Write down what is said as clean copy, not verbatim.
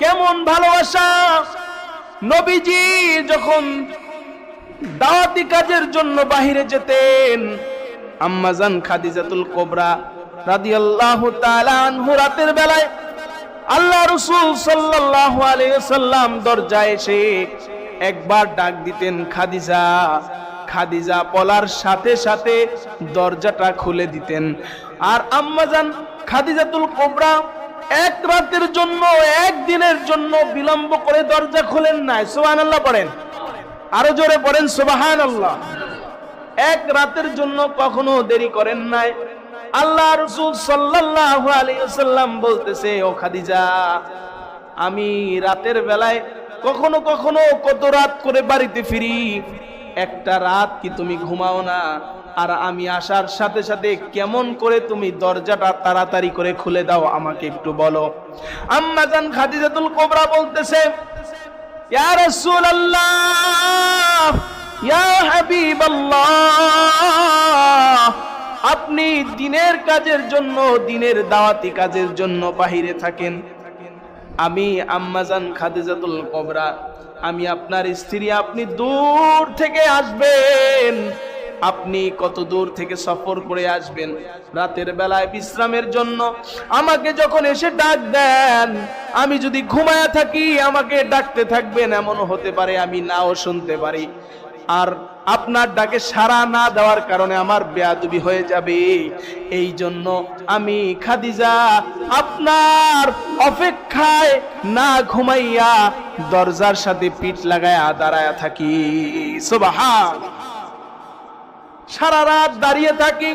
কেমন ভালোবাসা। নবীজি যখন দাওয়াতি কাজের জন্য বাহিরে যেতেন, আম্মাজান খাদিজাতুল কুবরা রাদিয়াল্লাহু তাআলা আনহু রাতের বেলায় আল্লাহ রাসূল সাল্লাল্লাহু আলাইহি ওয়াসাল্লাম দরজায় এসে একবার ডাক দিতেন, খাদিজা। খাদিজা বলার সাথে সাথে দরজাটা খুলে দিতেন। আর আম্মাজান খাদিজাতুল কুবরা এক রাতের জন্য, একদিনের জন্য বিলম্ব করে দরজা খুলেন নাই। সুবহানাল্লাহ পড়েন, আরো জোরে পড়েন সুবহানাল্লাহ। এক রাতের জন্য কখনো দেরি করেন নাই। আল্লাহ রাসূল সাল্লাল্লাহু আলাইহি ওয়াসাল্লাম বলতেছে, ও খাদিজা, আমি রাতের বেলায় কখনো কখনো কত রাত করে বাড়িতে ফিরি, একটা রাত কি তুমি ঘুমাও না? আর আমি আসার সাথে সাথে কেমন করে তুমি দরজাটা তাড়াতাড়ি করে খুলে দাও, আমাকে একটু বলো। আম্মা জান খাদিজাতুল কুবরা বলতেছে, ইয়া রাসূলুল্লাহ, ইয়া হাবিবাল্লাহ, আপনি দিনের কাজের জন্য, দিনের দাওয়াতি কাজের জন্য বাহিরে থাকেন। আমি আম্মাজান খাদিজাতুল কুবরা, আমি আপনার স্ত্রী, আপনি দূর থেকে আসবেন। আপনি কত দূর থেকে সফর করে আসবেন রাতের বেলায় বিশ্রামের জন্য। আমাকে যখন এসে ডাক দেন, আমি যদি ঘুমায়া থাকি আমাকে ডাকতে থাকবেন, এমন হতে পারে আমি নাও শুনতে পারি। আর আপনার ডাকে সাড়া না দেওয়ার কারণে আমার বেয়াদবি হয়ে যাবে। এই জন্য আমি খাদিজা আপনার অপেক্ষায় না ঘুমাইয়া দরজার সাথে পিঠ লাগায়া দাঁড়ায়া থাকি। সুবহান, সারা রাত দাঁড়িয়ে থাকি।